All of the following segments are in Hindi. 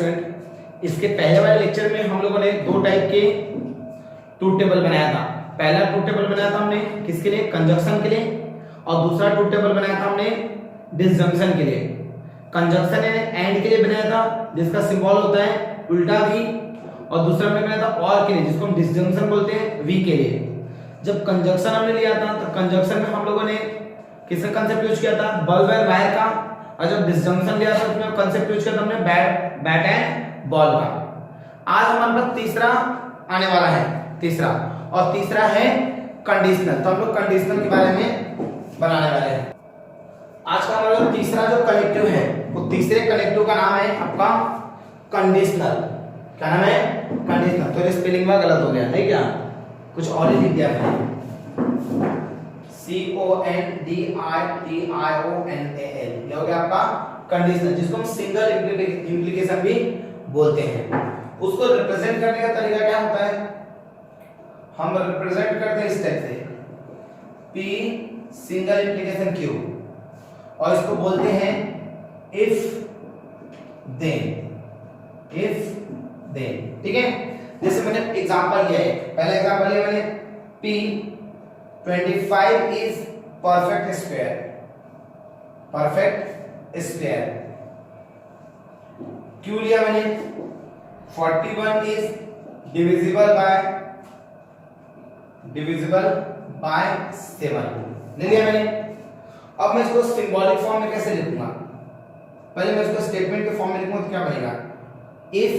स्टूडेंट, इसके पहले वाले लेक्चर में हम लोगों ने दो टाइप के ट्रूथ टेबल बनाया था। पहला ट्रूथ टेबल बनाया था हमने किसके लिए, कंजक्शन के लिए, और दूसरा ट्रूथ टेबल बनाया था हमने डिसजंक्शन के लिए। कंजक्शन एंड के लिए बनाया था जिसका सिंबल होता है उल्टा वी, और दूसरा हमने बनाया था और के लिए जिसको हम डिसजंक्शन बोलते हैं वी के लिए। जब कंजक्शन हमने लिया था तो कंजक्शन में हम लोगों ने किसका कंसेप्ट यूज किया था, बल्ब एंड वायर का, और जब डिसजंक्शन लिया था उसमें कंसेप्ट यूज किया था हमने बैट एंड बॉल का। आज हमारे पास तीसरा आने वाला है, तीसरा, और तीसरा है कंडीशनल। तो हम लोग कंडीशनल के बारे में बनाने वाले हैं। आज का हमारा तीसरा जो कनेक्टिव है वो तीसरे कनेक्टिव का नाम है आपका कंडीशनल। क्या नाम है, कंडीशनल। तो स्पेलिंग में गलत हो गया नहीं, क्या कुछ और ही लिख दिया है, CONDITIONAL, ये हो गया आपका कंडीशनल, जिसको हम सिंगल इंप्लीकेशन भी बोलते हैं। उसको रिप्रेजेंट करने का तरीका क्या होता है, हम रिप्रेजेंट करते हैं इस टाइप से, P सिंगल इंप्लीकेशन Q, और इसको बोलते हैं इफ देन, ठीक है। जैसे मैंने एग्जांपल लिया है, पहला एग्जांपल लिया मैंने P25 is perfect square, Q लिया मैंने 41 इज डिविजिबल बाय 7 ले लिया मैंने। अब मैं इसको सिंबॉलिक फॉर्म में कैसे लिखूंगा, पहले मैं इसको स्टेटमेंट के फॉर्म में लिखूंगा तो क्या बनेगा, if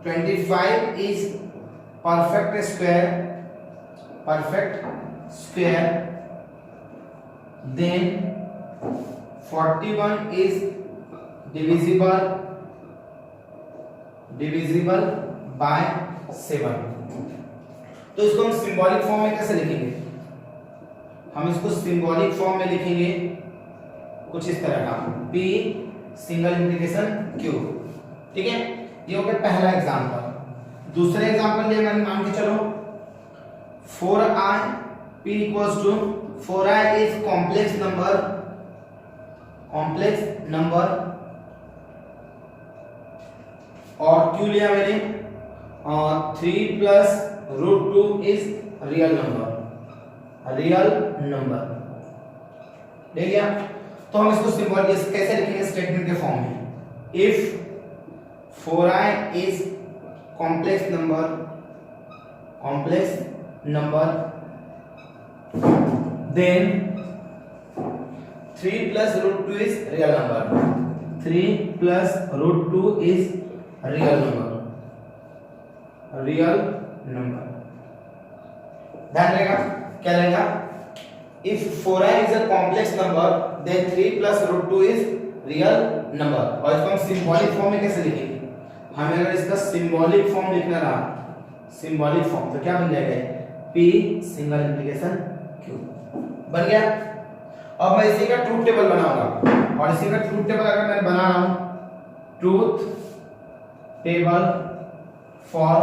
25 is perfect square then 41 is divisible by 7। तो इसको हम सिंबॉलिक फॉर्म में कैसे लिखेंगे, हम इसको सिंबॉलिक फॉर्म में लिखेंगे कुछ इस तरह का, P सिंगल इंप्लीकेशन Q, ठीक है। ये हो गया पहला एग्जांपल। दूसरे एग्जांपल लिए मैंने मान के चलो 4i P equals to 4i is complex number, और Q लिया मैंने 3 plus root 2 is real number ले लिया। तो हम इसको सिंबल कैसे लिखेंगे, स्टेटमेंट के फॉर्म में, if 4i is complex number then 3 plus root 2 is real number, 3 plus root 2 is real number। ध्यान रहेगा क्या रहेगा, if 4i is a complex number then 3 plus root 2 is real number। और इसको हम सिंबॉलिक फॉर्म में कैसे लिखेंगे, हमें अगर इसका सिंबॉलिक फॉर्म लिखना रहा, सिंबॉलिक फॉर्म तो क्या बन जाएगा, P सिंगल इंप्लीकेशन Q बन गया। अब मैं इसी का ट्रूथ टेबल बनाऊंगा, और इसी का ट्रूथ टेबल अगर मैं बना रहा हूं, truth table for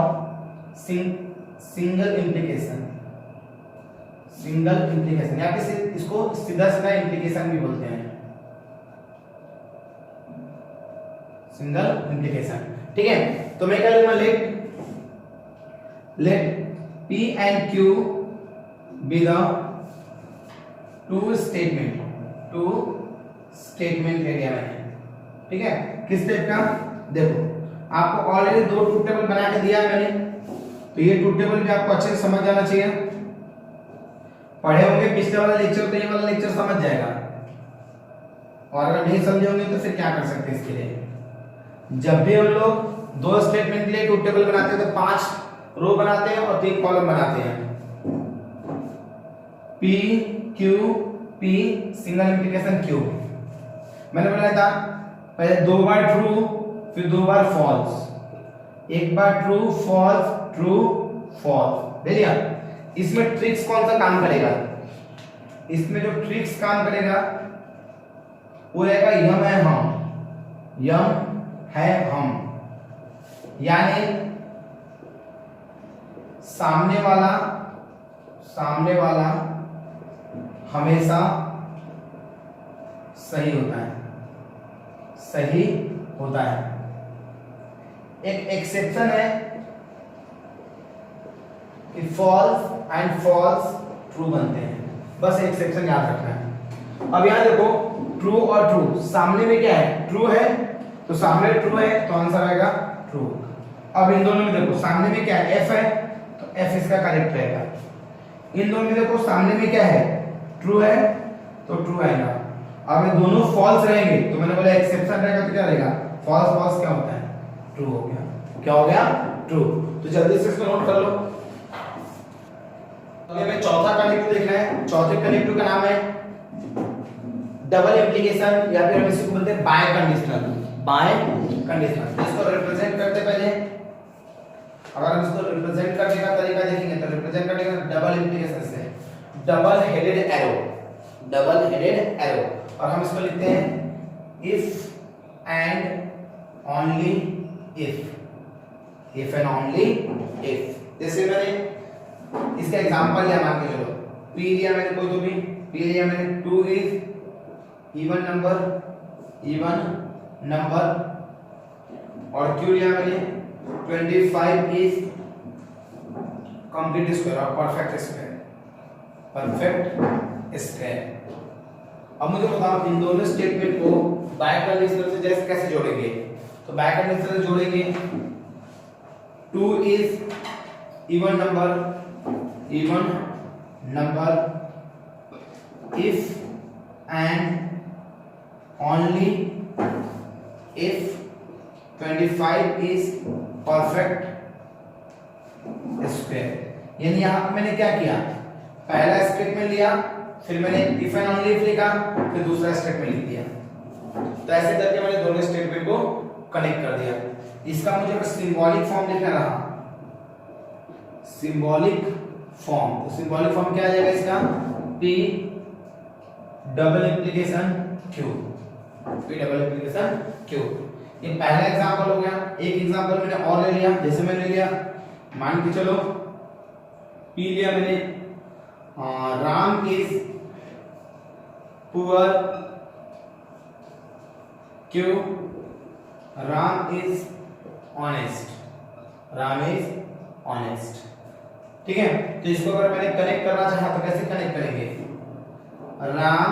single implication, या फिर इसको सीधा इंप्लीकेशन भी बोलते हैं, सिंगल इंप्लीकेशन, ठीक है। तो मैं क्या लिखूंगा, let P and Q be the two statement area में, ठीक है। किस टाइप का, देखो आपको ऑलरेडी दो ट्रूथ टेबल बना के दिया है मैंने, तो ये ट्रूथ टेबल भी आपको अच्छे से समझ जाना चाहिए। पढ़े होंगे पिछले वाला लेक्चर तो ये वाला लेक्चर समझ जाएगा, और अगर नहीं समझे होंगे तो फिर क्या कर सकते हैं इसके लिए, जब भी हम लोग दो स्टेटमेंट के लिए ट्रूथ टेबल बनाते हैं तो 5 रो बनाते हैं और 3 कॉलम बनाते हैं, P Q P single implication Q। मैंने बनाया था पहले 2 बार ट्रू फिर 2 बार फॉल्स, एक बार ट्रू फॉल्स ले लिया। इसमें ट्रिक्स कौन सा काम करेगा, इसमें जो ट्रिक्स काम करेगा वो रहेगा यम है हम, यानी सामने वाला हमेशा सही होता है, सही होता है। एक एक्सेप्शन है कि फॉल्स एंड फॉल्स ट्रू बनते हैं, बस एक्सेप्शन याद रखना है। अब यहां देखो ट्रू और ट्रू सामने में क्या है, ट्रू है तो सामने ट्रू है तो आंसर आएगा ट्रू। अब इन दोनों में देखो सामने में क्या है, एफ है तो एफ इसका करेक्ट रहेगा। इन दोनों में देखो सामने में क्या है, ट्रू है तो ट्रू आएगा। अब ये दोनों फॉल्स रहेंगे तो मैंने बोला एक्सेप्शन रहेगा तो क्या रहेगा, फॉल्स। फॉल्स क्या होता है, ट्रू हो गया। क्या हो गया, ट्रू। तो जल्दी से इसको नोट कर लो। अब हमें चौथा कनेक्टिव देखना है। चौथे कनेक्टिव का नाम है डबल एप्लीकेशन, या फिर हम इसे बोलते हैं बाय कंडीशनल। बाय कंडीशनल इसको रिप्रेजेंट करते पहले, अगर हम इसको रिप्रेजेंट करने का तरीका देखेंगे तो रिप्रेजेंट करने का डबल एप्लीकेशन से, double headed arrow, double headed arrow. और हम इसको लिखते हैं if and only if, if and only if. जैसे मैंने इसका एग्जांपल लिया, मान के चलो पी लिया मैंने, कोई तो भी पी लिया मैंने, 2 is even number, even number. और क्यू लिया मैंने 25 इज कंप्लीट स्क्वायर और परफेक्ट स्क्वायर, परफेक्ट स्क्वायर। अब मुझे बताओ इन दोनों स्टेटमेंट को बाय कंडीशनल से जैसे कैसे जोड़ेंगे। तो बाय कंडीशनल से जोड़ेंगे 2 is even number, even number if and only if 25 is perfect square. यानी यहां मैंने क्या किया, पहला स्टेटमेंट लिया, फिर मैंने इफ एंड ओनली इफ लिखा, फिर दूसरा स्टेटमेंट लिख दिया। तो ऐसे करके मैंने दोनों स्टेटमेंट को कनेक्ट कर दिया। इसका मुझे बस सिंबॉलिक फॉर्म लिखना रहा, सिंबॉलिक फॉर्म। तो सिंबॉलिक फॉर्म क्या आ जाएगा इसका, P double application Q, P double application Q। ये पहला एग्जांपल हो गया। एक एग्जांपल मैंने और ले लिया, जैसे मैंने लिया, मान के चलो P लिया मैंने, Ram is poor, Q Ram is honest, Ram is honest. ठीक है, तो इसको अगर मैंने कनेक्ट करना चाहा तो कैसे कनेक्ट करेंगे, Ram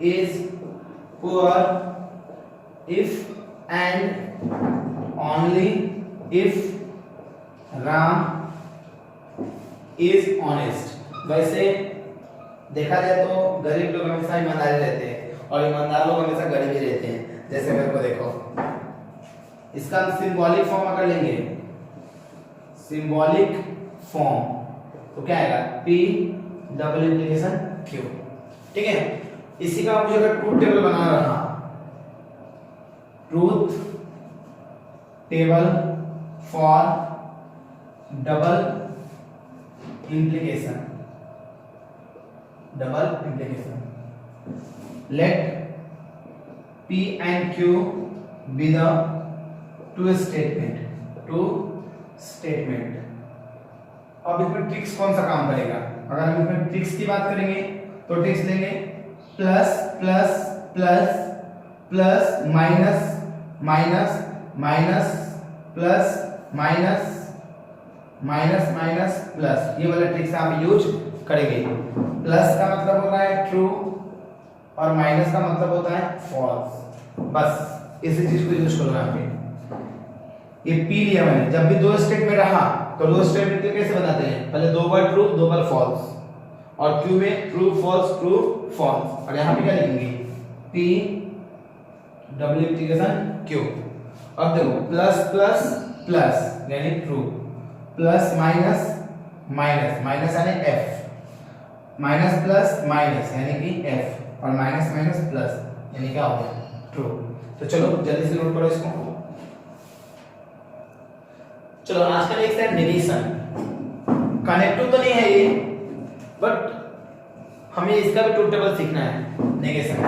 is poor if and only if Ram is honest. वैसे देखा जाए तो गरीब लोग हमेशा ईमानदार रहते हैं और ईमानदार लोग हमेशा गरीब ही रहते हैं। जैसे मेरे को देखो, इसका सिंबॉलिक फॉर्म अगर लेंगे, सिंबॉलिक फॉर्म तो क्या आएगा, P डबल एप्लीकेशन Q। ठीक है, इसी का मुझे अगर ट्रूथ टेबल बनाना रहा, truth table for double implication, double implication, let P and Q be the two statement, two statement। अब इसमें ट्रिक्स कौन सा काम करेगा, अगर हम इसमें ट्रिक्स की बात करेंगे तो ट्रिक्स लेंगे plus plus plus plus minus minus minus plus minus minus minus plus, ये वाला ट्रिक्स आप यूज करेंगे। प्लस का मतलब होता है ट्रू और माइनस का मतलब होता है फॉल्स। बस इसी चीज को यूज करो यहाँ पे। ये पी लिया मैंने, जब भी दो स्टेट में रहा तो दो स्टेटमेंट को कैसे बनाते हैं, पहले दो बार ट्रू दो बार फॉल्स, और क्यू में ट्रू फॉल्स ट्रू फॉल्स। और यहाँ पे क्या लिखेंगे, पी डबल एप्लीकेशन क्यू। अब देखो प्लस प्लस प्लस यानी true, plus minus minus minus यानी एफ, माइनस प्लस माइनस यानी कि एफ, और माइनस माइनस प्लस यानी क्या हो गया, ट्रू। तो चलो जल्दी से नोट करो इसको। चलो आज का नेक्स्ट है नेगेशन। कनेक्टिव तो नहीं है ये, बट हमें इसका भी ट्रूथ टेबल सीखना है नेगेशन।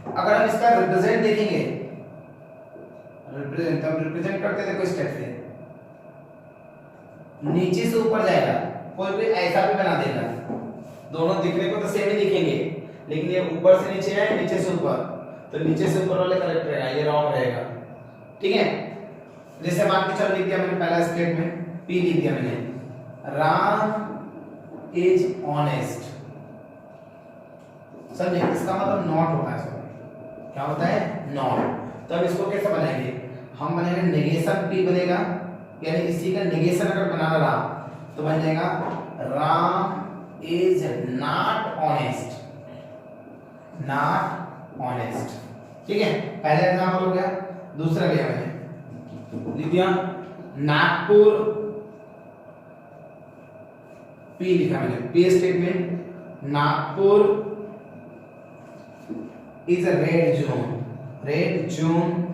अगर हम इसका रिप्रेजेंट देखेंगे, रिप्रेजेंट हम रिप्रेजेंट करते थे कोई स्टेप से, नीचे से ऊपर जाएगा, कोई भी ऐसा भी बना देगा, दोनों दिखने को तो सेम ही दिखेंगे, लेकिन ये ऊपर से नीचे है नीचे से ऊपर, तो नीचे से ऊपर वाले करेक्ट रहेगा, ये रॉन्ग रहेगा। ठीक है, जैसे मान के चल लिख दिया मैंने पहला स्टेटमेंट, पी लिख दिया मैंने, राम इज ऑनेस्ट। समझे, इसका मतलब नॉट होता है, सर क्या होता है, नॉट। तो अब इसको कैसे बनाएंगे, हम बनाएंगे नेगेशन पी बनेगा, यानी इसी का नेगेशन अगर बनाना रहा तो बन जाएगा Ram is not honest, not honest. ठीक है, पहला एग्जांपल हो गया। दूसरा लिया मैंने, लिख दिया नागपुर, पी लिखा मैंने, P statement, Nagpur is a red zone, red zone.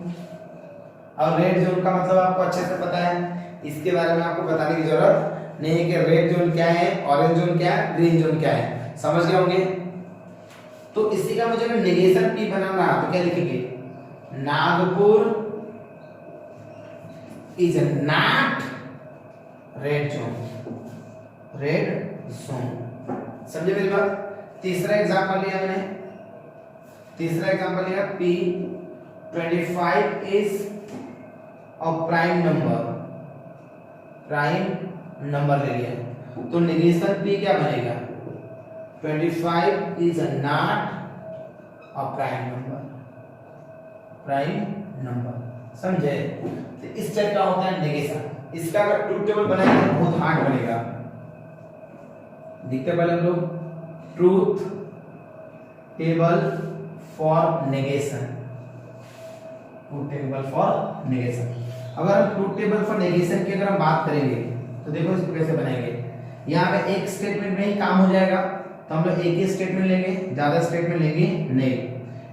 और रेड जोन का मतलब आपको अच्छे से पता है, इसके बारे में आपको बताने की जरूरत नहीं है कि रेड जोन क्या है, ऑरेंज जोन क्या है, ग्रीन जोन क्या है, समझ गए होंगे। तो इसी का मुझे अगर नेगेशन पी बनाना है तो क्या लिखेंगे, Nagpur is not red zone, red zone. समझे मेरी बात। तीसरा एग्जांपल लिया मैंने, तीसरा एग्जांपल लिया P 25 is a prime number, prime number ले लिया तो नेगेशन पी क्या बनेगा, 25 is not a prime number, prime number. समझे, तो इस टाइप का होता है नेगेशन। इसका अगर ट्रूथ टेबल बनाएंगे तो बहुत हार्ड बनेगा। देखते पहले हम लोग truth table for negation, truth table for negation. अगर हम ट्रूथ टेबल फॉर नेगेशन की अगर हम बात करेंगे तो देखो इसको कैसे बनाएंगे। यहाँ पे एक स्टेटमेंट में ही काम हो जाएगा, तो हम लोग एक ही स्टेटमेंट लेंगे, ज्यादा स्टेटमेंट लेंगे नहीं।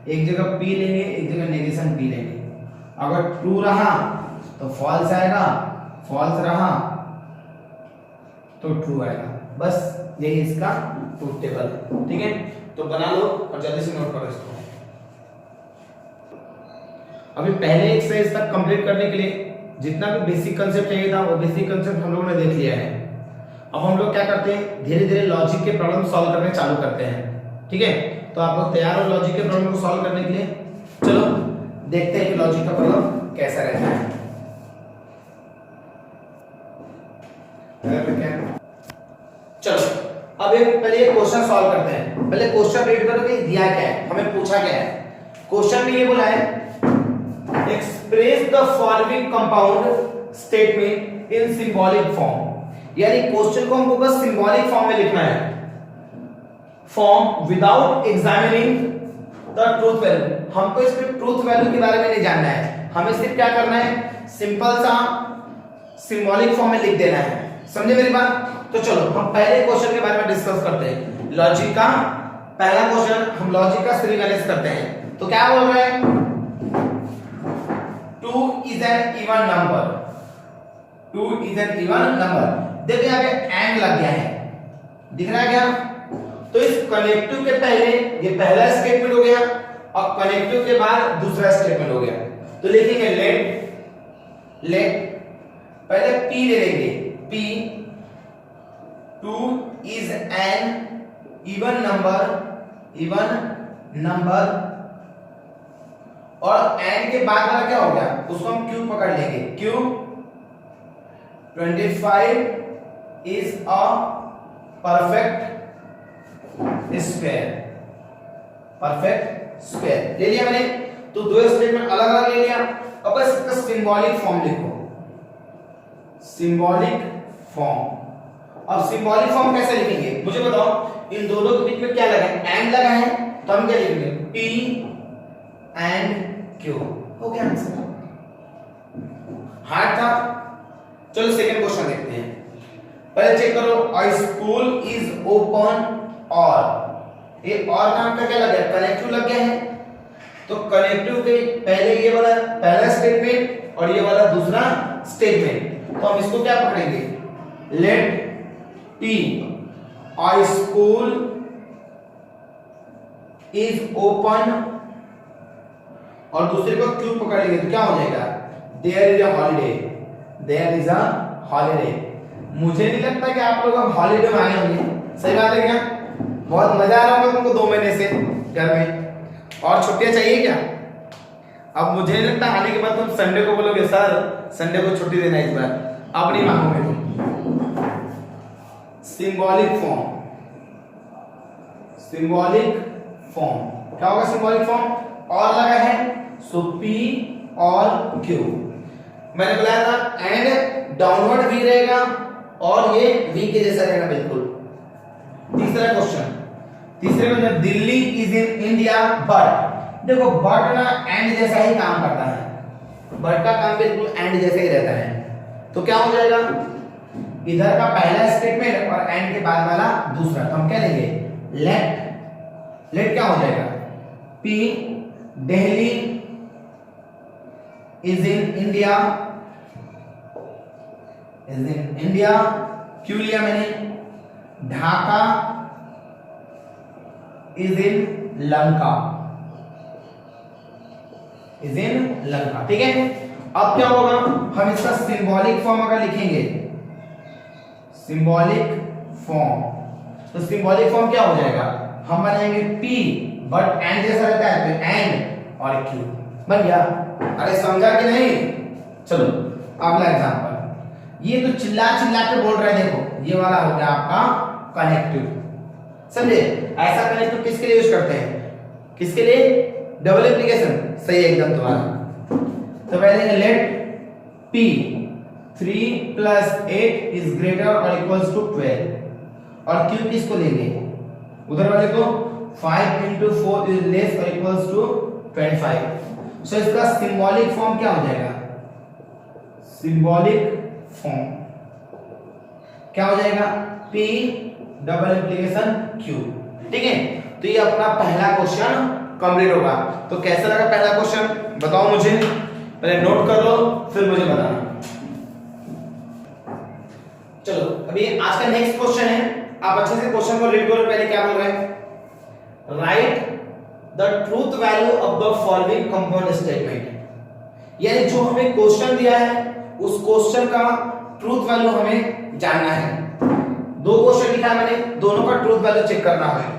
एक जगह पी लेंगे, एक जगह नेगेशन पी लेंगे। अगर ट्रू रहा तो फॉल्स आएगा, फॉल्स रहा तो ट्रू आएगा। बस यही इसका ट्रूथ टेबल है। ठीक है, तो बना लो और जल्दी से नोट करो इसको। अभी पहले एक्सरसाइज तक कंप्लीट करने के लिए जितना भी बेसिक कंसेप्ट चाहिए था वो बेसिक कंसेप्ट हम लोगों ने देख लिया है। अब हम लोग क्या करते हैं, धीरे धीरे लॉजिक के प्रॉब्लम सॉल्व करने चालू करते हैं। ठीक है, तो आप लोग तैयार हो लॉजिक के प्रॉब्लम को सॉल्व करने के लिए। चलो देखते हैं कि लॉजिक का प्रॉब्लम कैसा रहता है। चलो अब एक पहले एक क्वेश्चन सॉल्व करते हैं। पहले क्वेश्चन रीड करो कि दिया क्या है, हमें पूछा क्या है। क्वेश्चन में ये बोला है express the following compound statement in symbolic form, यानी क्वेश्चन को हमको बस सिंबॉलिक फॉर्म में लिखना है, form without examining the truth value. हमको इसमें ट्रूथ वैल्यू के बारे में नहीं जानना है, हमें सिर्फ क्या करना है, सिंपल सा सिंबॉलिक फॉर्म में लिख देना है। समझे मेरी बात। तो चलो हम पहले क्वेश्चन के बारे में डिस्कस करते हैं। लॉजिक का पहला क्वेश्चन, हम लॉजिक का सीरीज एनालिसिस करते हैं। तो क्या बोल रहे हैं, 2 is an even number, 2 is an even number। देखो यहाँ पे एंड लग गया है, दिख रहा है क्या। तो इस कनेक्टिव के पहले ये पहला स्टेटमेंट हो गया और कनेक्टिव के बाद दूसरा स्टेटमेंट हो गया। तो लिखेंगे लेट पहले p ले लेंगे, p 2 is an even number और एंड के बाद वाला क्या हो गया, उसको हम क्यूब पकड़ लेंगे, cube 25 is a perfect square, perfect square ले लिया मैंने। तो दो स्टेटमेंट अलग अलग ले लिया। अब बस इसका सिंबॉलिक फॉर्म लिखो, सिंबॉलिक फॉर्म। अब सिंबॉलिक फॉर्म कैसे लिखेंगे मुझे बताओ। इन दोनों के बीच में क्या लगा है, एंड लगा है, तो हम क्या लिखेंगे, p एंड q। हो गया आंसर। हार्ड था। चलो सेकंड क्वेश्चन देखते हैं। पहले चेक करो, अ स्कूल इज ओपन और, ये और नाम का क्या लग गया, कनेक्टिव लग गया है। तो कनेक्टिव के पहले ये वाला पहला स्टेटमेंट और ये वाला दूसरा स्टेटमेंट, तो हम इसको क्या पकड़ेंगे, let p a school is open और दूसरे को क्यों पकड़ लेंगे तो क्या हो जाएगा, there is a holiday, there is a holiday. मुझे नहीं लगता कि आप लोग अब हॉलीडे में आए होंगे, सही बात है क्या। बहुत मजा आ रहा होगा तुमको 2 महीने से घर में, और छुट्टियां चाहिए क्या। अब मुझे नहीं लगता आने के बाद तुम संडे को बोलोगे सर संडे को छुट्टी देना इस बार, अब नहीं मांगोगे तुम। सिंबॉलिक फॉर्म, सिंबॉलिक फॉर्म क्या होगा? सिंबॉलिक फॉर्म और लगा है सो P और Q। मैंने बताया था एंड डाउनवर्ड V रहेगा और ये V के जैसा रहेगा बिल्कुल। तीसरा question, Delhi is in India but, देखो बट ना एंड जैसा ही काम करता है, बट का काम बिल्कुल एंड जैसा ही रहता है। तो क्या हो जाएगा? इधर का पहला स्टेटमेंट और एंड के बाद वाला दूसरा, तो हम क्या लेंगे? लेट। लेट क्या हो जाएगा? P Delhi is in India, is in India. क्यों लिया मैंने? Dhaka is in Lanka, is in Lanka. ठीक है, अब क्या होगा? हम इसका सिंबॉलिक फॉर्म अगर लिखेंगे, सिंबॉलिक फॉर्म, तो सिंबॉलिक फॉर्म क्या हो जाएगा? हम बनाएंगे P बट एंड जैसा रहता है तो एंड और Q बन गया। अरे समझा कि नहीं? चलो अगला एग्जांपल, ये तो चिल्ला चिल्ला के बोल रहे हैं, देखो ये वाला हो गया आपका कनेक्टिव, समझे? ऐसा कनेक्टिव किसके लिए यूज करते हैं? किसके लिए? डबल एप्लीकेशन, सही है एकदम तुम्हारा। तो पहले लेट P 3 + 8 इज ग्रेटर और इक्वल्स टू 12 और Q किसको लेंगे? उधर वाले को 5 × 4 इज लेस और इक्वल्स टू 25। सो इसका सिंबॉलिक फॉर्म क्या हो जाएगा? सिंबॉलिक फॉर्म क्या हो जाएगा? P double application Q। ठीक है, तो ये अपना पहला क्वेश्चन कंप्लीट होगा। तो कैसा लगा पहला क्वेश्चन बताओ मुझे, पहले नोट कर लो फिर मुझे बताना। चलो अभी आज का नेक्स्ट क्वेश्चन है, आप अच्छे से क्वेश्चन को रीड करो। पहले क्या बोल रहे हैं? Right the truth value of the following compound statement, यानी जो हमें क्वेश्चन दिया है उस क्वेश्चन का ट्रूथ वैल्यू हमें जानना है। दो क्वेश्चन लिखा है मैंने, दोनों का ट्रूथ वैल्यू चेक करना है।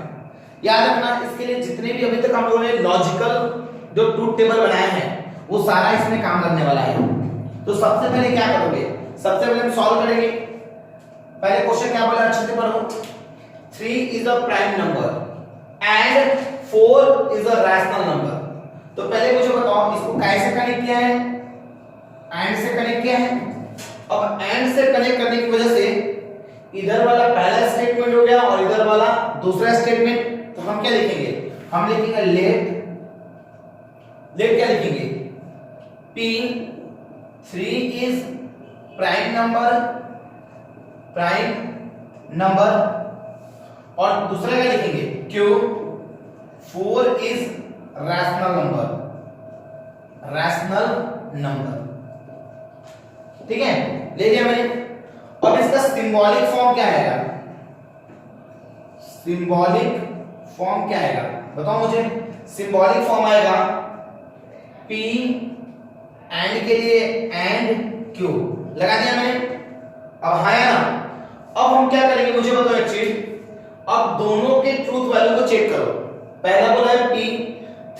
याद रखना इसके लिए जितने भी अभी तक हम लोगों ने लॉजिकल जो ट्रूथ टेबल बनाए हैं वो सारा इसमें काम लगने वाला है। तो सबसे पहले क्या करोगे? सबसे पहले हम सॉल्व करेंगे। पहले क्वेश्चन क्या बोला, अच्छे से पढ़ो। 3 is a prime number and 4 is a rational number. तो पहले मुझे बताओ इसको कैसे कनेक्ट किया है? एंड से कनेक्ट किया है। अब एंड से कनेक्ट करने की वजह से इधर वाला पहला स्टेटमेंट हो गया और इधर वाला दूसरा स्टेटमेंट। तो हम क्या लिखेंगे? हम लिखेंगे लेट, लेट क्या लिखेंगे? P 3 is prime number, prime number, और दूसरा क्या लिखेंगे? Q 4 is rational number, rational number. ठीक है, ले लिया मैंने। अब इसका सिंबॉलिक फॉर्म क्या आएगा? सिंबॉलिक फॉर्म क्या आएगा बताओ मुझे? सिंबॉलिक फॉर्म आएगा P एंड के लिए एंड Q लगा दिया मैंने। अब हाँ या ना? अब हम क्या करेंगे मुझे बताओ एक चीज। अब दोनों के ट्रूथ वैल्यू को चेक करो। पहला बोला है P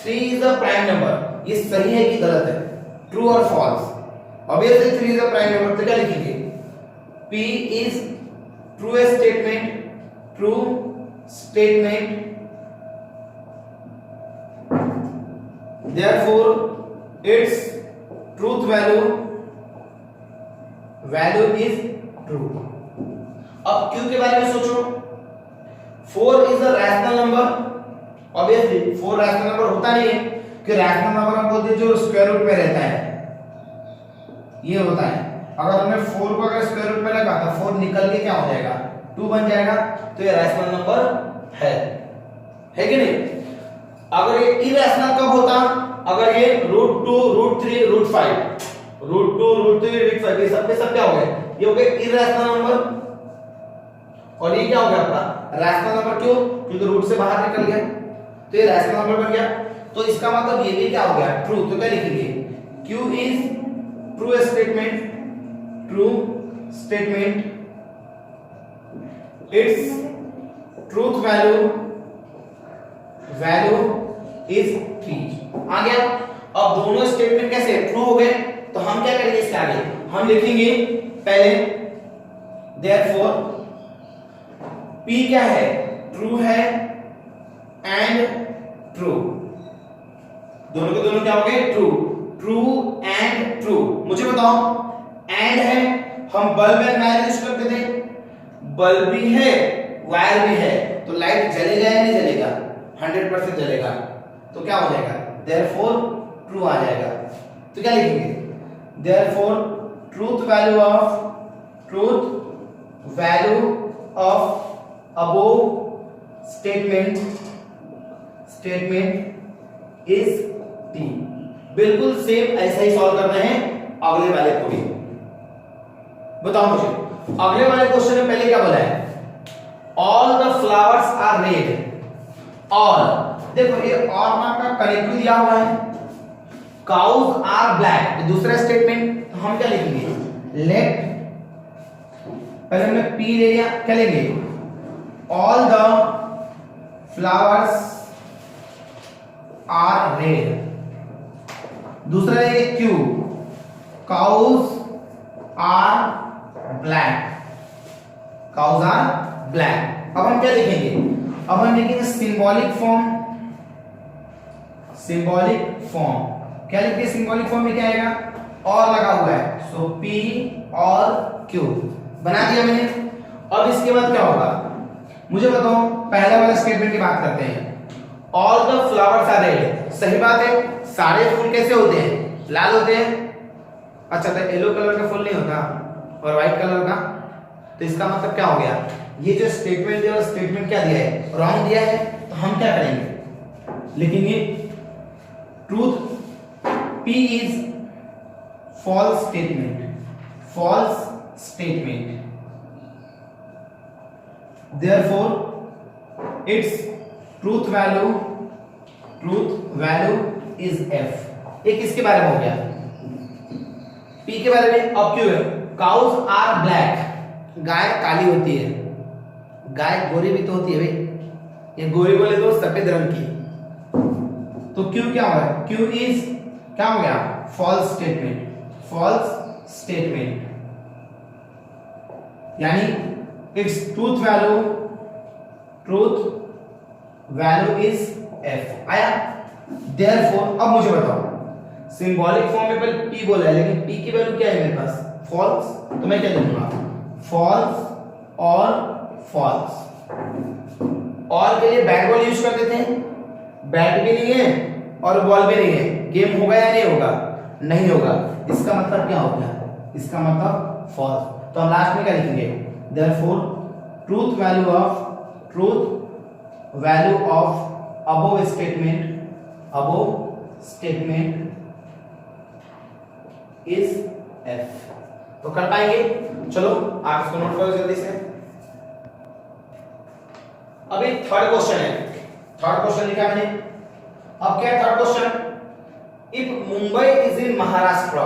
3 is a prime number, ये सही है कि गलत है? ट्रू और false? Obviously 3 is a prime number, तो क्या लिखेंगे? P is true statement, true statement, therefore its truth value is true। अब Q के बारे में सोचो। 4 is a rational number, obviously 4 rational number होता नहीं है, कि rational number हम बोलते हैं जो स्क्वायर रूट में रहता है, ये होता है। अगर हमने 4 को अगर स्क्वायर रूट में लगा तो 4 निकल के क्या हो जाएगा? 2 बन जाएगा। तो ये रैशनल नंबर है कि नहीं? अगर ये इरैशनल कब होता? अगर ये √2 √3 √5 √2 √3 √5 ये सब के सब क्या हो गए? ये हो गए इरैशनल नंबर। और ये क्या हो गया आपका? Rational number. क्यों? क्योंकि रूट से बाहर निकल गया, तो ये रैशनल नंबर बन गया। तो इसका मतलब ये भी क्या हो गया? ट्रू। तो क्या लिखेंगे? Q is true statement, true statement, its truth value is 3। आ गया। अब दोनों स्टेटमेंट कैसे ट्रू हो गए, तो हम क्या करेंगे इसके आगे हम लिखेंगे पहले देयरफॉर P क्या है, ट्रू है एंड ट्रू, दोनों के दोनों क्या हो गए ट्रू, ट्रू एंड ट्रू। मुझे बताओ एंड है, हम बल्ब एंड वायर यूज करते थे, बल्ब भी है वायर भी है, तो लाइट जलेगा या नहीं जलेगा, 100% जलेगा, तो क्या हो जाएगा देयरफॉर ट्रू आ जाएगा। तो क्या लिखेंगे therefore truth value of above statement is T। बिल्कुल सेम ऐसा ही सॉल्व करना है अगले वाले को भी। बताओ मुझे अगले वाले क्वेश्चन में पहले क्या बोला है, all the flowers are red. All देखो ये और नाम का कनेक्टिव दिया हुआ है, काउज आर ब्लैक दूसरा स्टेटमेंट, तो हम क्या लिखेंगे लेट, पहले हमने P ले लिया, क्या लेंगे all the flowers are red, दूसरा लेंगे Q cows are black, cows are black. अब हम क्या लिखेंगे, अब हम लिखेंगे सिंबॉलिक फॉर्म, क्या लिखेंगे सिंबॉलिक फॉर्म में क्या आएगा और लगा हुआ है, सो P और Q बना दिया मैंने। अब इसके बाद क्या होगा मुझे बताओ, पहला वाला स्टेटमेंट की बात करते हैं, all the flowers are red, सही बात है, सारे फूल कैसे होते हैं लाल होते हैं, अच्छा तो येलो कलर का फूल नहीं होता और व्हाइट कलर का, तो इसका मतलब क्या हो गया, ये जो स्टेटमेंट दिया स्टेटमेंट क्या दिया है रॉन्ग दिया है, तो हम क्या करेंगे लिखेंगे truth P is false statement, therefore its truth value is F। एक इसके बारे में हो गया, P के बारे में। अब क्यों है काउज आर ब्लैक, गाय काली होती है, गाय गोरी भी तो होती है भाई, ये गोरी बोले तो सफेद रंग की, तो क्यों क्या हुआ, क्यों इज क्या हो गया फॉल्स स्टेटमेंट, यानी it's truth value is F आया। देयरफॉर अब मुझे बताओ सिंबॉलिक फॉर्म में पहले P बोला है, लेकिन P की वैल्यू क्या है मेरे पास फॉल्स, तो मैं क्या लिखूंगा फॉल्स और के लिए बैट बॉल यूज करते थे, बैट भी नहीं है और बॉल भी नहीं है, गेम होगा या नहीं होगा, नहीं होगा, इसका मतलब क्या हो गया, इसका मतलब फॉल्स। तो हम लास्ट में क्या लिखेंगे therefore truth value of above statement is F। तो कर पाएंगे, चलो आप इसको नोट करो जल्दी से। अभी थर्ड क्वेश्चन है, थर्ड क्वेश्चन लिखा मैंने। अब क्या है third question, if Mumbai is in Maharashtra,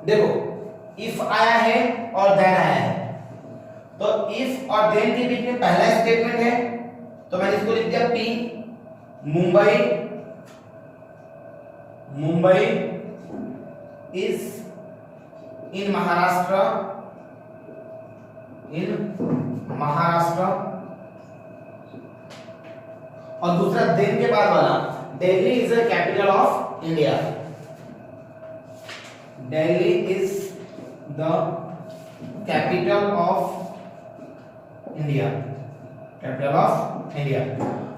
देखो इफ आया है और देन आया है, तो इफ और देन के बीच में पहला स्टेटमेंट है, तो मैंने इसको लिख दिया P, Mumbai is in Maharashtra, और दूसरा देन के बाद वाला Delhi is the capital of India, Delhi is the capital of India,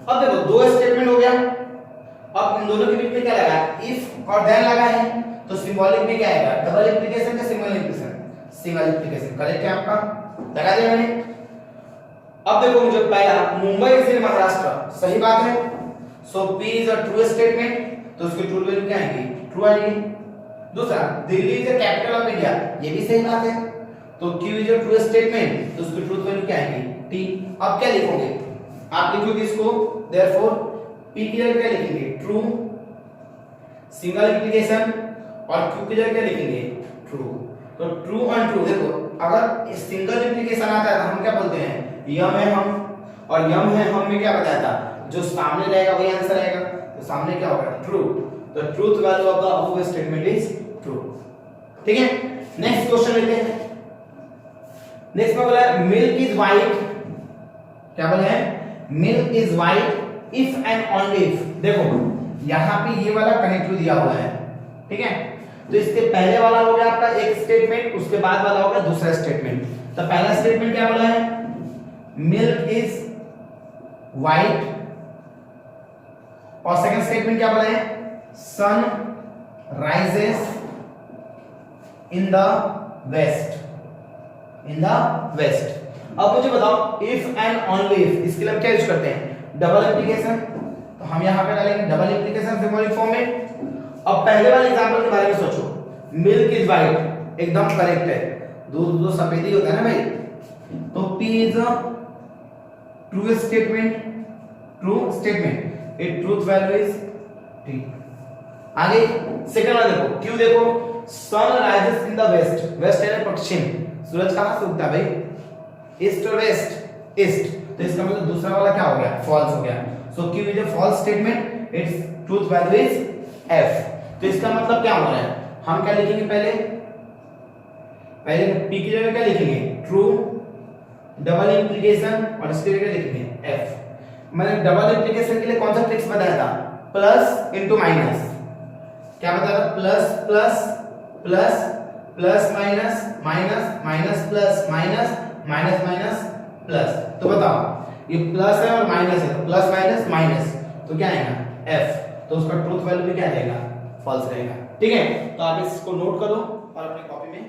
अब देखो दो स्टेटमेंट हो गया, अब इन दोनों के बीच में क्या लगा इफ और देन लगा है, तो सिंबॉलिक में क्या आएगा डबल इंप्लीकेशन या सिंगल इंप्लीकेशन, करेक्ट है आपका, लगा दिया मैंने। अब देखो मुझे पहला मुंबई इज इन महाराष्ट्र, सही बात है, सो P is a true statement, तो उसकी ट्रू वैल्यू क्या आएगी ट्रू आएगी। दूसरा Delhi is the capital of India, ये भी सही बात है, तो Q is a true statement, तो उसकी ट्रूथ वैल्यू क्या आएगी T। अब क्या लिखोगे आप, लिखोगे इसको देयरफॉर P की जगह क्या लिखेंगे ट्रू, सिंगल इंप्लीकेशन, और Q की जगह क्या लिखेंगे ट्रू, तो ट्रू एंड ट्रू। देखो अगर सिंगल इंप्लीकेशन आता है तो हम क्या बोलते हैं यम है हम, और यम है हम में क्या बताया था जो सामने रहेगा वही आंसर आएगा, तो सामने क्या होगा true, the truth value of the above statement is true. ठीक है, नेक्स्ट क्वेश्चन लेते हैं। नेक्स्ट में बोला है मिल्क इज वाइट, क्या बोला है, milk is white if and only if. देखो यहां पे ये वाला कनेक्टिव दिया हुआ है, ठीक है, तो इसके पहले वाला हो गया आपका एक स्टेटमेंट, उसके बाद वाला हो गया दूसरा स्टेटमेंट। तो पहला स्टेटमेंट क्या बोला है, मिल्क इज वाइट, और सेकंड स्टेटमेंट क्या बोला है, sun rises in the west, in the west. अब मुझे बताओ इफ एंड ओनली इफ, इसके लिए हम क्या यूज करते हैं, डबल इंप्लीकेशन। तो हम यहां पे डालेंगे डबल इंप्लीकेशन सिंबॉलिक फॉर्म में। अब पहले वाले एग्जांपल के बारे में सोचो, मिल्क इज वाइट, एकदम करेक्ट है, दूध तो सफेद ही होता है ना भाई, तो P is a true statement, true statement, it truth value is T। आगे सेकंड वाला देखो, क्यों देखो, sun rises in the west, west है पश्चिम, सूरज कहां से उगता है भाई, ईस्ट और वेस्ट, ईस्ट, तो इसका मतलब दूसरा वाला क्या हो गया, फॉल्स हो गया। So Q is a false statement, its truth value is F। तो इसका मतलब क्या हो रहा है, हम क्या लिखेंगे, पहले P की जगह क्या लिखेंगे, ट्रू, डबल इंप्लीकेशन, और इसकी जगह लिखेंगे F। मैंने डबल इंप्लीकेशन के लिए कौन सा ट्रिक्स बताया था, प्लस इनटू माइनस, क्या बताया था, plus plus plus plus minus minus minus plus minus minus minus plus. तो बताओ ये प्लस है और माइनस है, तो प्लस माइनस माइनस, तो क्या आएगा F, तो उसका ट्रूथ वैल्यू भी क्या रहेगा, फॉल्स रहेगा। ठीक है, तो आप इसको नोट करो और अपनी कॉपी में